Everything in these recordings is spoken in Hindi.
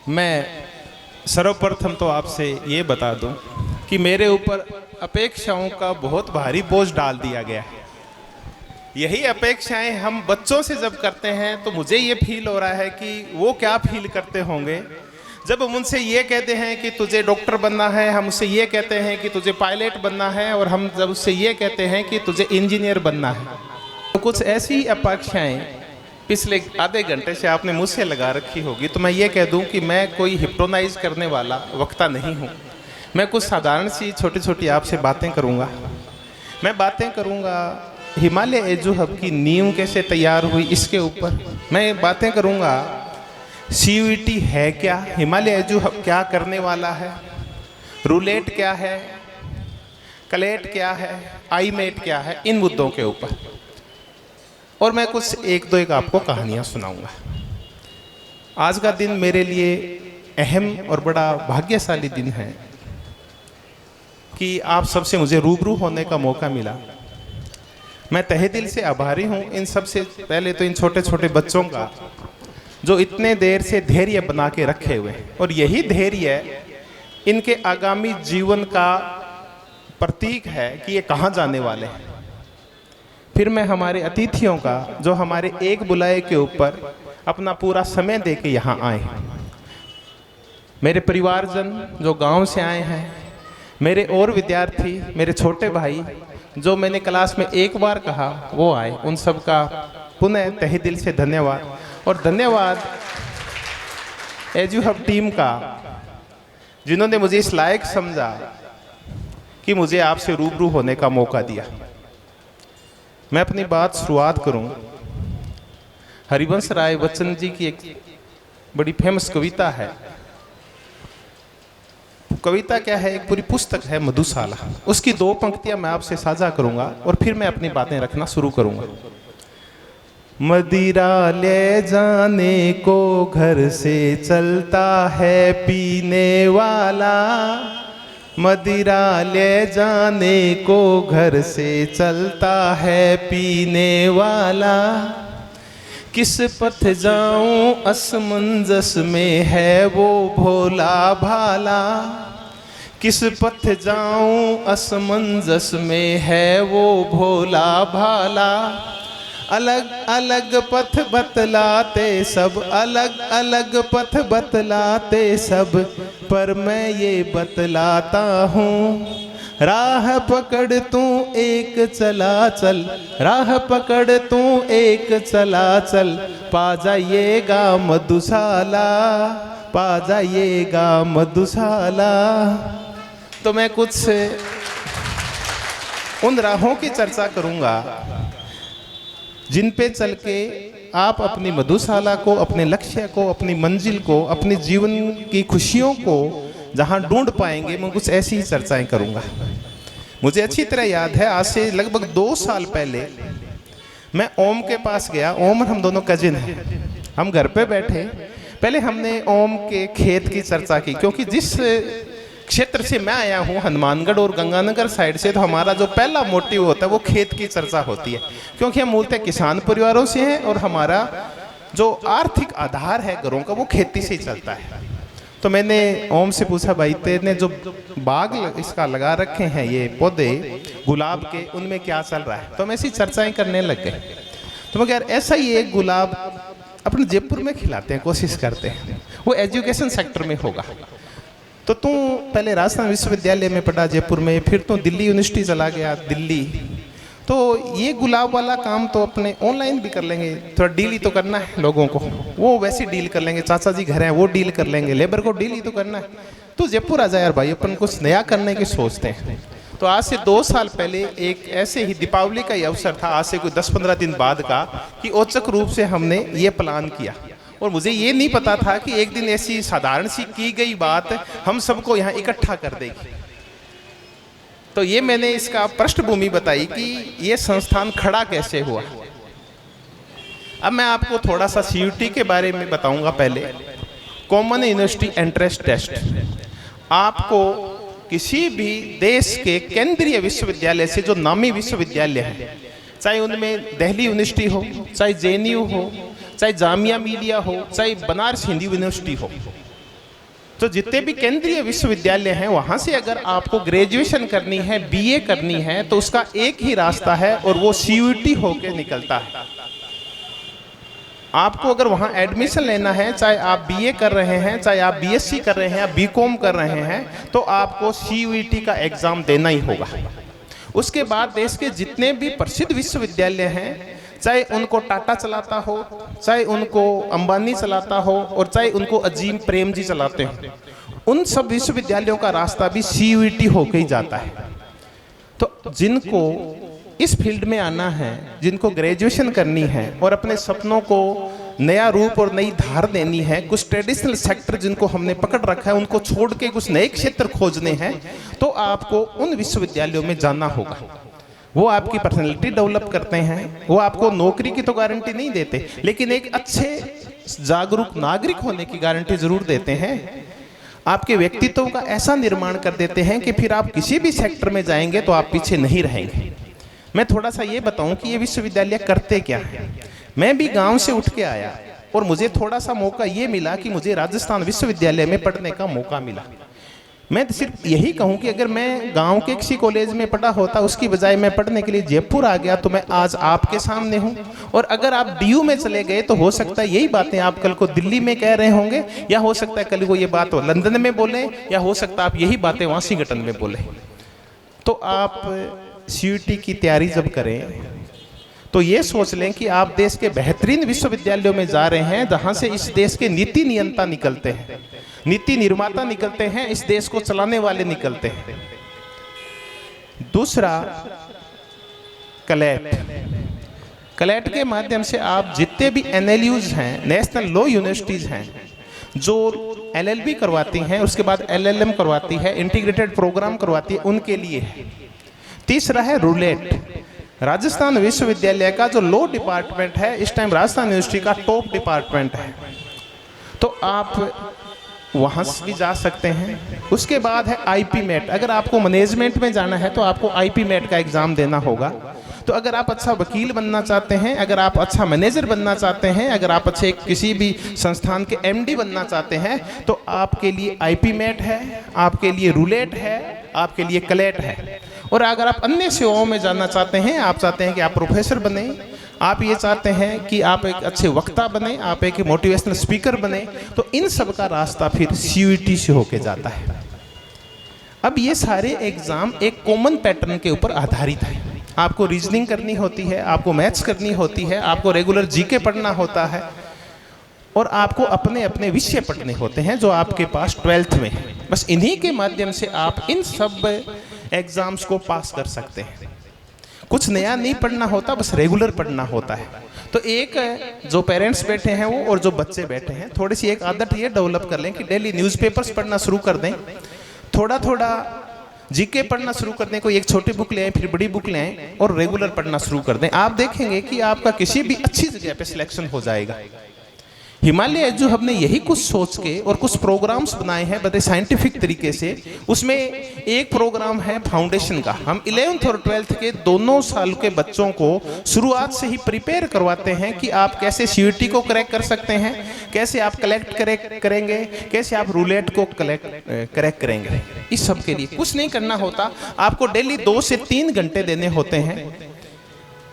मैं सर्वप्रथम तो आपसे ये बता दूं कि मेरे ऊपर अपेक्षाओं का बहुत भारी बोझ डाल दिया गया है। यही अपेक्षाएं हम बच्चों से जब करते हैं तो मुझे ये फील हो रहा है कि वो क्या फील करते होंगे जब हम उनसे ये कहते हैं कि तुझे डॉक्टर बनना है, हम उससे ये कहते हैं कि तुझे पायलट बनना है, और हम जब उससे ये कहते हैं कि तुझे इंजीनियर बनना है। तो कुछ ऐसी अपेक्षाएं पिछले आधे घंटे से आपने मुझसे लगा रखी होगी। तो मैं ये कह दूं कि मैं कोई हिप्नोटाइज करने वाला वक्ता नहीं हूं। मैं कुछ साधारण सी छोटी छोटी आपसे बातें करूंगा। मैं बातें करूंगा हिमालय एजू हब की नींव कैसे तैयार हुई इसके ऊपर। मैं बातें करूंगा CUET है क्या, हिमालय एजू हब क्या करने वाला है, रूलेट क्या है, कलेट क्या है, आईमेट क्या है, इन मुद्दों के ऊपर। और मैं कुछ एक आपको कहानियां सुनाऊंगा। आज का दिन मेरे लिए अहम और बड़ा भाग्यशाली दिन है कि आप सबसे मुझे रूबरू होने का मौका मिला। मैं तहे दिल से आभारी हूं इन सबसे पहले तो इन छोटे छोटे बच्चों का जो इतने देर से धैर्य बना के रखे हुए हैं, और यही धैर्य इनके आगामी जीवन का प्रतीक है कि ये कहाँ जाने वाले हैं। फिर मैं हमारे अतिथियों का जो हमारे एक बुलाए के ऊपर अपना पूरा समय दे के यहाँ आए, मेरे परिवारजन जो गांव से आए हैं, मेरे और विद्यार्थी, मेरे छोटे भाई जो मैंने क्लास में एक बार कहा वो आए, उन सब का पुनः तहे दिल से धन्यवाद। और धन्यवाद एजू हब टीम का जिन्होंने मुझे इस लायक समझा कि मुझे आपसे रूबरू होने का मौका दिया। मैं अपनी बात शुरुआत करूं हरिवंश राय बच्चन जी की एक बड़ी फेमस कविता है। कविता क्या है, एक पूरी पुस्तक है मधुशाला। उसकी 2 पंक्तियां मैं आपसे साझा करूंगा और फिर मैं अपनी बातें रखना शुरू करूंगा। मदिरा ले जाने को घर से चलता है पीने वाला, मदिरा ले जाने को घर से चलता है पीने वाला, किस पथ जाऊं असमंजस में है वो भोला भाला, किस पथ जाऊं असमंजस में है वो भोला भाला, अलग अलग पथ बतलाते सब, अलग अलग पथ बतलाते सब, पर मैं ये बतलाता हूँ राह पकड़ तू एक चला चल, राह पकड़ तू एक चला चल, पा जाइएगा मधुशाला, पा जाइएगा मधुशाला। तो मैं कुछ उन राहों की चर्चा करूंगा जिन पे चल के आप अपनी मधुशाला को, अपने लक्ष्य को, अपनी मंजिल को, अपने जीवन की खुशियों को जहां ढूंढ पाएंगे। मैं कुछ ऐसी ही चर्चाएं करूंगा। मुझे अच्छी तरह याद है आज से लगभग 2 साल पहले मैं ओम के पास गया। ओम और हम दोनों कजिन हैं। हम घर पे बैठे, पहले हमने ओम के खेत की चर्चा की, क्योंकि जिस क्षेत्र से मैं आया हूँ हनुमानगढ़ और गंगानगर साइड से, तो हमारा जो पहला मोटिव होता है वो खेत की चर्चा होती है, क्योंकि हम मूलतः किसान परिवारों से हैं और हमारा जो आर्थिक आधार है घरों का वो खेती से ही चलता है। तो मैंने ओम से पूछा, भाई तेने जो बाग इसका लगा रखे हैं ये पौधे गुलाब के, उनमें क्या चल रहा है? तो हम ऐसी चर्चाएं करने लग गए। तो मैं यार ऐसा ही एक गुलाब अपने जयपुर में खिलाते हैं, कोशिश करते हैं, वो एजुकेशन सेक्टर में होगा। तो तू पहले राजस्थान विश्वविद्यालय में पढ़ा जयपुर में, फिर तो दिल्ली यूनिवर्सिटी चला गया दिल्ली, तो ये गुलाब वाला काम तो अपने ऑनलाइन भी कर लेंगे, थोड़ा डील ही तो करना है लोगों को, वो वैसे डील कर लेंगे, चाचा जी घर हैं वो डील कर लेंगे, लेबर को डील ही तो करना है। तो जयपुर आ जाए यार भाई, अपन कुछ नया करने की सोचते हैं। तो आज से 2 साल पहले एक ऐसे ही दीपावली का ही अवसर था, आज से कोई 10-15 दिन बाद का, कि औचक रूप से हमने ये प्लान किया। और मुझे ये नहीं पता था कि एक दिन ऐसी साधारण सी की गई बात हम सबको यहाँ इकट्ठा कर देगी। तो ये मैंने इसका पृष्ठभूमि बताई कि ये संस्थान खड़ा कैसे हुआ। अब मैं आपको थोड़ा सा CUET के बारे में बताऊंगा। पहले कॉमन यूनिवर्सिटी एंट्रेंस टेस्ट आपको किसी भी देश के केंद्रीय विश्वविद्यालय से, जो नामी विश्वविद्यालय हैं, चाहे उनमें दिल्ली यूनिवर्सिटी हो, चाहे JNU हो, चाहे जामिया मिलिया हो, चाहे बनारस हिंदू यूनिवर्सिटी हो, तो जितने भी केंद्रीय विश्वविद्यालय हैं वहाँ से अगर आपको ग्रेजुएशन करनी है, बीए करनी है, तो उसका एक ही रास्ता है और वो सीयूईटी होके निकलता है। आपको अगर वहाँ एडमिशन लेना है, चाहे आप बीए कर रहे हैं, चाहे आप बीएससी कर रहे हैं या बीकॉम कर रहे हैं, तो आपको सीयूईटी का एग्ज़ाम देना ही होगा। उसके बाद देश के जितने भी प्रसिद्ध विश्वविद्यालय हैं, चाहे उनको टाटा चलाता हो, चाहे उनको अंबानी चलाता हो और चाहे उनको अजीम प्रेम जी चलाते हो, उन सब विश्वविद्यालयों का रास्ता भी सीयूईटी होके ही जाता है। तो जिनको इस फील्ड में आना है, जिनको ग्रेजुएशन करनी है और अपने सपनों को नया रूप और नई धार देनी है, कुछ ट्रेडिशनल सेक्टर जिनको हमने पकड़ रखा है उनको छोड़ के कुछ नए क्षेत्र खोजने हैं, तो आपको उन विश्वविद्यालयों में जाना होगा। वो आपकी पर्सनैलिटी डेवलप करते हैं, वो आपको नौकरी की तो गारंटी नहीं देते, लेकिन एक अच्छे जागरूक नागरिक होने की गारंटी जरूर देते हैं। आपके व्यक्तित्व का ऐसा निर्माण कर देते हैं कि फिर आप किसी भी सेक्टर में जाएंगे तो आप पीछे नहीं रहेंगे। मैं थोड़ा सा ये बताऊं कि ये विश्वविद्यालय करते क्या है। मैं भी गांव से उठ के आया और मुझे थोड़ा सा मौका ये मिला कि मुझे राजस्थान विश्वविद्यालय में पढ़ने का मौका मिला। मैं तो सिर्फ यही कहूँ कि अगर मैं गांव के किसी कॉलेज में पढ़ा होता, उसकी बजाय मैं पढ़ने के लिए जयपुर आ गया, तो मैं आज आपके सामने हूँ। और अगर आप डीयू में चले गए तो हो सकता है यही बातें आप कल को दिल्ली में कह रहे होंगे, या हो सकता है कल को ये बात लंदन में बोले, या हो सकता है आप यही बातें वाशिंगटन में बोले। तो आप सीयूईटी की तैयारी जब करें तो ये सोच लें कि आप देश के बेहतरीन विश्वविद्यालयों में जा रहे हैं, जहाँ से इस देश के नीति नियंता निकलते हैं, नीति निर्माता निकलते हैं, इस देश को चलाने वाले निकलते हैं। दूसरा, कलेट के माध्यम से आप जितने भी एनएलयूज हैं, नेशनल लॉ यूनिवर्सिटीज हैं, जो एलएलबी करवाती हैं, उसके बाद एलएलएम करवाती है, इंटीग्रेटेड प्रोग्राम करवाती है, उनके लिए है। तीसरा है रूलेट। राजस्थान विश्वविद्यालय का जो लॉ डिपार्टमेंट है, इस टाइम राजस्थान यूनिवर्सिटी का टॉप डिपार्टमेंट है, तो आप वहाँ भी जा सकते हैं। उसके बाद है आईपी मेट। अगर आपको मैनेजमेंट में जाना है तो आपको आईपी मेट का एग्ज़ाम देना होगा। तो अगर आप अच्छा वकील बनना चाहते हैं, अगर आप अच्छा मैनेजर बनना चाहते हैं, अगर आप अच्छे किसी भी संस्थान के एमडी बनना चाहते हैं, तो आपके लिए आईपी मेट है, आपके लिए रूलेट है, आपके लिए कलेट है। और अगर आप अन्य सेवाओं में जाना चाहते हैं, आप चाहते हैं कि आप प्रोफेसर बने, आप ये चाहते हैं कि आप एक अच्छे वक्ता बने, आप एक मोटिवेशनल स्पीकर बने, तो इन सब का रास्ता फिर सीयूईटी से होके जाता है। अब ये सारे एग्ज़ाम एक कॉमन पैटर्न के ऊपर आधारित है। आपको रीजनिंग करनी होती है, आपको मैथ्स करनी होती है, आपको रेगुलर जीके पढ़ना होता है, और आपको अपने अपने विषय पढ़ने होते हैं जो आपके पास 12th में है। बस इन्हीं के माध्यम से आप इन सब एग्ज़ाम्स को पास कर सकते हैं। कुछ नया नहीं पढ़ना होता, बस रेगुलर पढ़ना होता है। तो एक जो पेरेंट्स बैठे हैं वो और जो बच्चे बैठे हैं, थोड़ी सी एक आदत ये डेवलप कर लें कि डेली न्यूज़पेपर्स पढ़ना शुरू कर दें, थोड़ा थोड़ा जीके पढ़ना शुरू कर दें, कोई एक छोटी बुक ले आए, फिर बड़ी बुक ले आए और रेगुलर पढ़ना शुरू कर दें। आप देखेंगे कि आपका किसी भी अच्छी जगह पे सिलेक्शन हो जाएगा। हिमालय एजू हब ने यही कुछ सोच के और कुछ प्रोग्राम्स बनाए हैं बड़े साइंटिफिक तरीके से। उसमें एक प्रोग्राम है फाउंडेशन का। हम 11th और 12th के दोनों साल के बच्चों को शुरुआत से ही प्रिपेयर करवाते हैं कि आप कैसे सीयूईटी को क्रैक कर सकते हैं, कैसे आप कलेक्ट करेंगे, कैसे आप रूलेट को क्रैक करेंगे। इस सब के लिए कुछ नहीं करना होता, आपको डेली 2 से 3 घंटे देने होते हैं।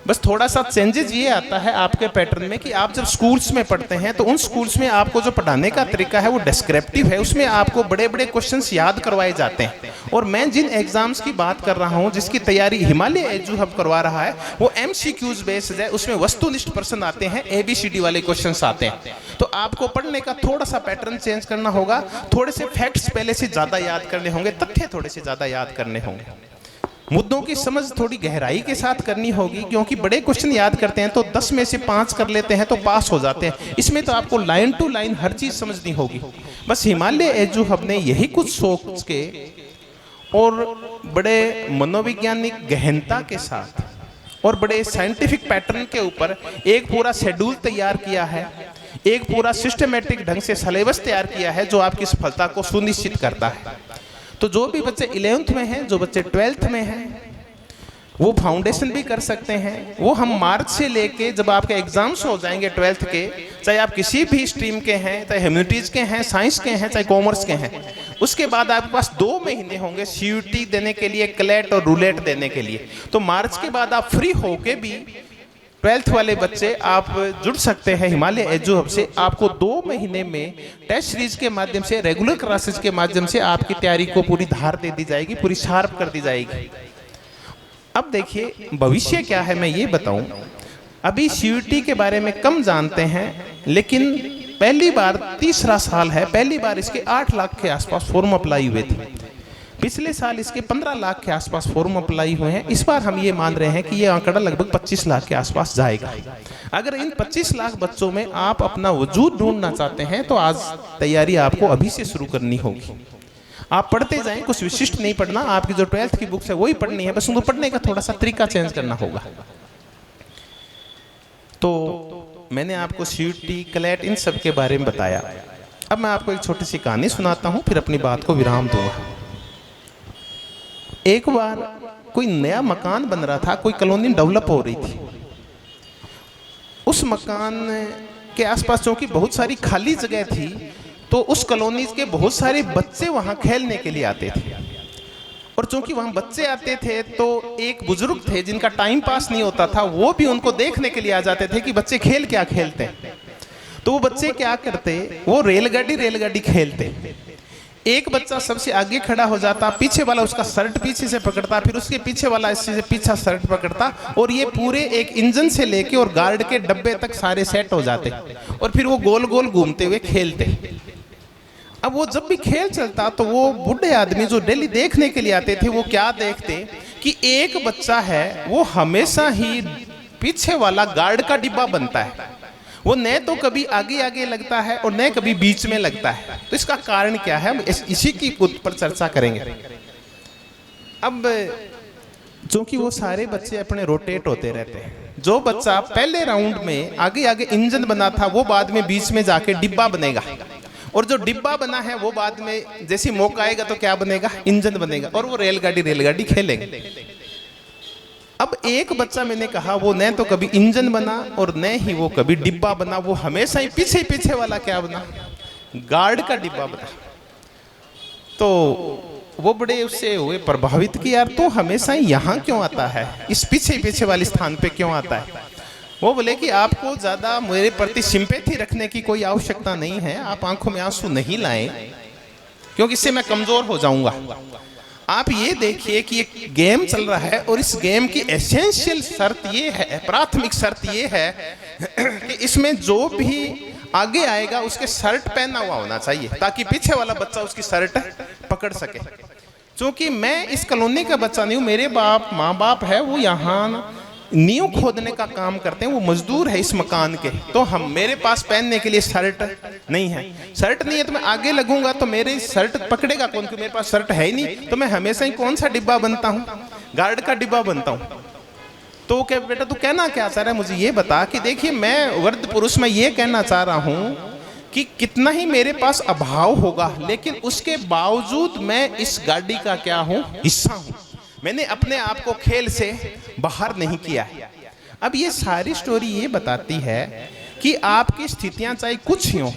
बस थोड़ा सा चेंजेस ये आता है आपके पैटर्न में कि आप जब स्कूल्स में पढ़ते हैं तो उन स्कूल्स में आपको जो पढ़ाने का तरीका है वो डिस्क्रिप्टिव है, उसमें आपको बड़े बड़े क्वेश्चंस याद करवाए जाते हैं। और मैं जिन एग्जाम्स की बात कर रहा हूँ, जिसकी तैयारी हिमालय एजू हब करवा रहा है, वो MCQs बेस्ड है। उसमें वस्तुनिष्ठ प्रश्न आते हैं, ABCD वाले क्वेश्चंस आते हैं। तो आपको पढ़ने का थोड़ा सा पैटर्न चेंज करना होगा, थोड़े से फैक्ट्स पहले से ज़्यादा याद करने होंगे, तथ्य थोड़े से ज़्यादा याद करने होंगे, मुद्दों की समझ थोड़ी गहराई के साथ करनी होगी, क्योंकि बड़े क्वेश्चन याद करते हैं तो 10 में से 5 कर लेते हैं तो पास हो जाते हैं। इसमें तो आपको लाइन टू लाइन हर चीज़ समझनी होगी। बस हिमालय एजू हब ने यही कुछ सोच के और बड़े मनोवैज्ञानिक गहनता के साथ और बड़े साइंटिफिक पैटर्न के ऊपर एक पूरा शेड्यूल तैयार किया है, एक पूरा सिस्टमेटिक ढंग से सिलेबस तैयार किया है जो आपकी सफलता को सुनिश्चित करता है। तो जो भी बच्चे 11th में हैं, जो बच्चे 12th में हैं, वो फाउंडेशन भी कर सकते हैं। वो हम मार्च से लेके जब आपके एग्जाम्स हो जाएंगे 12th के, चाहे आप किसी भी स्ट्रीम के हैं, चाहे ह्यूमैनिटीज के हैं, साइंस के हैं, चाहे कॉमर्स के हैं, उसके बाद आपके पास 2 महीने होंगे CUT देने के लिए, क्लैट और रूलेट देने के लिए। तो मार्च के बाद आप फ्री होके भी 12th वाले बच्चे आप जुड़ सकते हैं हिमालय एजू हब से। आपको 2 महीने में टेस्ट सीरीज के माध्यम से, रेगुलर क्लासेस के माध्यम से आपकी तैयारी को पूरी धार दे दी जाएगी, पूरी शार्प कर दी जाएगी। अब देखिए भविष्य क्या है, मैं ये बताऊं। अभी CUT के बारे में कम जानते हैं, लेकिन पहली बार, तीसरा साल है, पहली बार इसके 8 लाख के आसपास फॉर्म अप्लाई हुए थे। पिछले साल इसके 15 लाख के आसपास फॉर्म अप्लाई हुए हैं। इस बार हम ये मान रहे हैं कि ये आंकड़ा लगभग 25 लाख के आसपास जाएगा। अगर इन 25 लाख बच्चों में आप अपना वजूद ढूंढना चाहते हैं तो आज तैयारी आपको अभी से शुरू करनी होगी। आप पढ़ते जाएं, कुछ विशिष्ट नहीं पढ़ना। आपकी जो 12th की बुक्स है वही पढ़नी है, बस उनको पढ़ने का थोड़ा सा तरीका चेंज करना होगा। तो मैंने आपको CUT, क्लैट इन सब के बारे में बताया। अब मैं आपको एक छोटी सी कहानी सुनाता हूं, फिर अपनी बात को विराम दूंगा। एक बार कोई नया मकान बन रहा था, कोई कॉलोनी डेवलप हो रही थी। उस मकान के आसपास चूंकि बहुत सारी खाली जगह थी, तो उस कॉलोनी के बहुत सारे बच्चे वहां खेलने के लिए आते थे। और चूंकि वहां बच्चे आते थे तो एक बुजुर्ग थे जिनका टाइम पास नहीं होता था, वो भी उनको देखने के लिए आ जाते थे कि बच्चे खेल क्या खेलते हैं। तो वो बच्चे क्या करते, वो रेलगाड़ी खेलते। एक बच्चा सबसे आगे खड़ा हो जाता, पीछे वाला उसका शर्ट पीछे से पकड़ता, फिर उसके पीछे वाला इससे पीछा शर्ट पकड़ता, और ये पूरे एक इंजन से लेके और गार्ड के डब्बे तक सारे सेट हो जाते, और फिर वो गोल गोल घूमते हुए खेलते। अब वो जब भी खेल चलता तो वो बूढ़े आदमी जो डेली देखने के लिए आते थे, वो क्या देखते कि एक बच्चा है वो हमेशा ही पीछे वाला गार्ड का डिब्बा बनता है। वो न तो कभी आगे आगे लगता है और न कभी बीच में लगता है। तो इसका कारण क्या है, हम इसी की पर चर्चा करेंगे। अब क्योंकि वो सारे बच्चे अपने रोटेट होते रहते हैं, जो बच्चा पहले राउंड में आगे आगे इंजन बना था वो बाद में बीच में जाके डिब्बा बनेगा, और जो डिब्बा बना है वो बाद में जैसे मौका आएगा तो क्या बनेगा, इंजन बनेगा, और वो रेलगाड़ी खेलेंगे। अब एक बच्चा मैंने कहा वो न तो कभी इंजन बना और न ही वो कभी डिब्बा बना, वो हमेशा ही पीछे वाला क्या बना, गार्ड का डिब्बा बना। तो वो बड़े उससे हुए प्रभावित कि यार तो हमेशा ही यहाँ क्यों आता है, इस पीछे वाले स्थान पे क्यों आता है। वो बोले कि आपको ज्यादा मेरे प्रति सिंपैथी रखने की कोई आवश्यकता नहीं है, आप आंखों में आंसू नहीं लाएं, क्योंकि इससे मैं कमजोर हो जाऊंगा। आप ये देखिए कि एक गेम चल रहा है और इस गेम की एसेंशियल शर्त ये है, प्राथमिक शर्त ये है कि इसमें जो भी आगे आएगा उसके शर्ट पहना हुआ होना चाहिए, ताकि पीछे वाला बच्चा उसकी शर्ट पकड़ सके। क्योंकि मैं इस कॉलोनी का बच्चा नहीं हूँ, मेरे माँ बाप है वो यहाँ नींव खोदने का काम करते हैं, वो मजदूर है इस मकान के। तो हम मेरे पास पहनने के लिए शर्ट नहीं है, शर्ट नहीं है तो मैं आगे लगूंगा तो मेरे शर्ट पकड़ेगा कौन, क्योंकि मेरे पास शर्ट है ही नहीं। तो मैं हमेशा ही कौन सा डिब्बा बनता हूँ, गार्ड का डिब्बा बनता हूँ। तो क्या बेटा तू कहना क्या चाह रहा है, मुझे ये बता कि देखिए मैं वृद्ध पुरुष में ये कहना चाह रहा हूँ कि कितना ही मेरे पास अभाव होगा, लेकिन उसके बावजूद मैं इस गाड़ी का क्या हूँ, हिस्सा हूँ। मैंने अपने आप को खेल से बाहर नहीं किया है। अब ये सारी स्टोरी ये बताती है कि आपकी स्थितियां चाहे कुछ ही हो,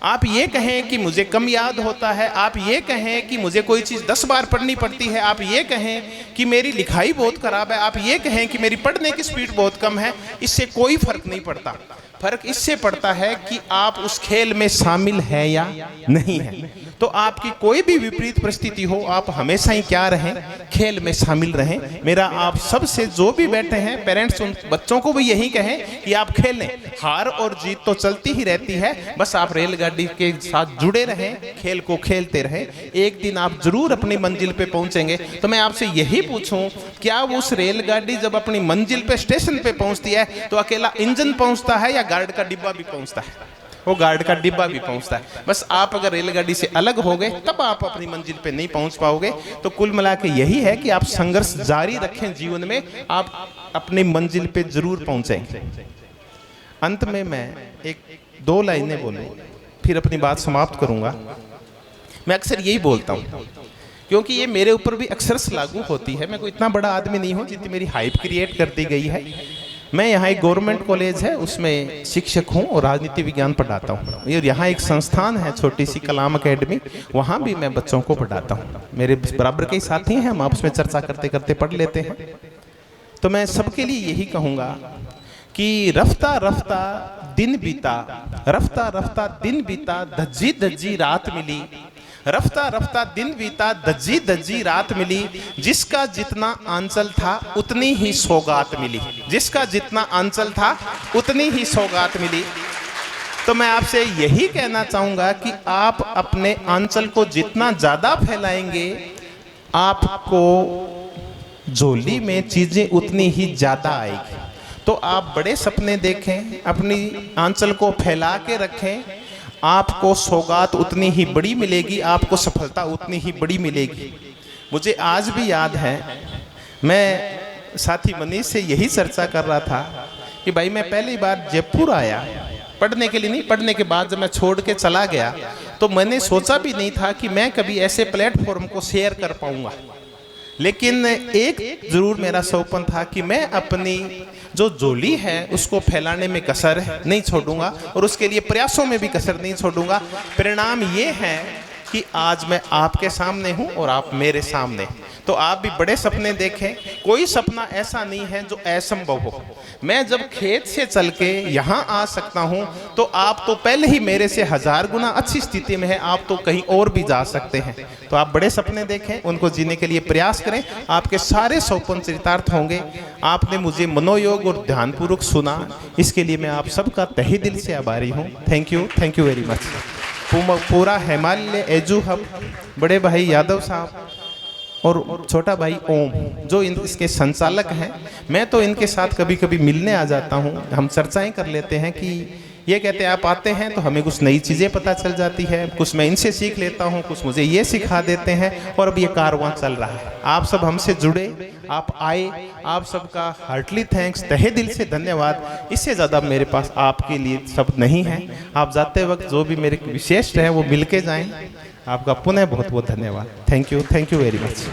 आप ये कहें कि मुझे कम याद होता है, आप ये कहें कि मुझे कोई चीज़ 10 बार पढ़नी पड़ती है, आप ये कहें कि मेरी लिखाई बहुत खराब है, आप ये कहें कि मेरी पढ़ने की स्पीड बहुत कम है, इससे कोई फर्क नहीं पड़ता। फर्क इससे पड़ता है कि आप उस खेल में शामिल है या नहीं है। तो आपकी कोई भी विपरीत परिस्थिति हो, आप हमेशा ही क्या रहें, खेल में शामिल रहें। मेरा आप सबसे जो भी बैठे हैं पेरेंट्स, उन बच्चों को भी यही कहें कि आप खेलें, हार और जीत तो चलती ही रहती है, बस आप रेलगाड़ी के साथ जुड़े रहें, खेल को खेलते रहें। एक दिन आप जरूर अपनी मंजिल पे पहुंचेंगे। तो मैं आपसे यही पूछूं, क्या वो उस रेलगाड़ी जब अपनी मंजिल पे स्टेशन पे पहुंचती है तो अकेला इंजन पहुंचता है या गार्ड का डिब्बा भी पहुंचता है? वो गार्ड का डिब्बा भी पहुंचता है। बस आप अगर रेलगाड़ी से अलग हो गए तब आप अपनी मंजिल पे नहीं पहुंच पाओगे। तो कुल मिला के यही है कि आप संघर्ष जारी रखें जीवन में, आप अपनी मंजिल पे जरूर पहुंचेंगे। अंत में मैं 1-2 लाइनें बोलूं, फिर अपनी बात समाप्त करूंगा। मैं अक्सर यही बोलता हूं क्योंकि ये मेरे ऊपर भी अक्सर लागू होती है। मैं कोई इतना बड़ा आदमी नहीं हूँ जितनी मेरी हाइप क्रिएट कर दी गई है। मैं यहाँ एक गवर्नमेंट कॉलेज है उसमें शिक्षक हूँ और राजनीति विज्ञान पढ़ाता हूँ। ये यहाँ एक संस्थान है छोटी सी कलाम अकेडमी, वहाँ भी मैं बच्चों को पढ़ाता हूँ। मेरे बराबर के साथी हैं, हम आपस में चर्चा करते करते पढ़ लेते हैं। तो मैं सबके लिए यही कहूँगा कि रफ्ता रफ्ता दिन बीता, रफ्ता रफ्ता दिन बीता, धज्जी धज्जी रात मिली, रफ्ता रफ्ता दिन बीता, धज्जी धज्जी रात मिली, जिसका जितना आंचल था उतनी ही सौगात मिली, जिसका जितना आंचल था उतनी ही सौगात मिली। तो मैं आपसे यही कहना चाहूँगा कि आप अपने आंचल को जितना ज़्यादा फैलाएंगे, आपको झोली में चीज़ें उतनी ही ज़्यादा आएगी। तो आप बड़े सपने देखें, अपनी आंचल को फैला के रखें, आपको सौगात उतनी ही बड़ी मिलेगी, आपको सफलता उतनी ही बड़ी मिलेगी। मुझे आज भी याद है, मैं साथी मनीष से यही चर्चा कर रहा था कि भाई मैं पहली बार जयपुर आया पढ़ने के लिए, नहीं पढ़ने के बाद जब मैं छोड़ के चला गया तो मैंने सोचा भी नहीं था कि मैं कभी ऐसे प्लेटफॉर्म को शेयर कर पाऊंगा। लेकिन एक जरूर मेरा सौपन था कि मैं अपनी जो झोली है उसको फैलाने में कसर नहीं छोड़ूंगा और उसके लिए प्रयासों में भी कसर नहीं छोड़ूंगा। परिणाम ये है कि आज मैं आपके सामने हूं और आप मेरे सामने। तो आप भी बड़े सपने देखें, कोई सपना ऐसा नहीं है जो असंभव हो। मैं जब खेत से चल के यहाँ आ सकता हूँ तो आप तो पहले ही मेरे से 1000 गुना अच्छी स्थिति में है, आप तो कहीं और भी जा सकते हैं। तो आप बड़े सपने देखें, उनको जीने के लिए प्रयास करें, आपके सारे सपने चरितार्थ होंगे। आपने मुझे मनोयोग और ध्यानपूर्वक सुना, इसके लिए मैं आप सबका तहे दिल से आभारी हूँ। Thank you very much. पूरा हिमालय एजू हब, बड़े भाई यादव साहब और छोटा भाई ओम जो इसके संचालक हैं, मैं तो इनके साथ कभी कभी मिलने आ जाता हूँ। हम चर्चाएं कर लेते हैं कि ये कहते हैं आप आते हैं तो हमें कुछ नई चीज़ें पता चल जाती है, कुछ मैं इनसे सीख लेता हूँ, कुछ मुझे ये सिखा देते हैं और अब ये कारवां चल रहा है। आप सब हमसे जुड़े, आप आए, आप सबका हार्टली थैंक्स, तहे दिल से धन्यवाद। इससे ज़्यादा मेरे पास आपके लिए शब्द नहीं है। आप जाते वक्त जो भी मेरे विशेष रहे वो मिल के जाएँ। आपका पुनः बहुत बहुत धन्यवाद। Thank you very much.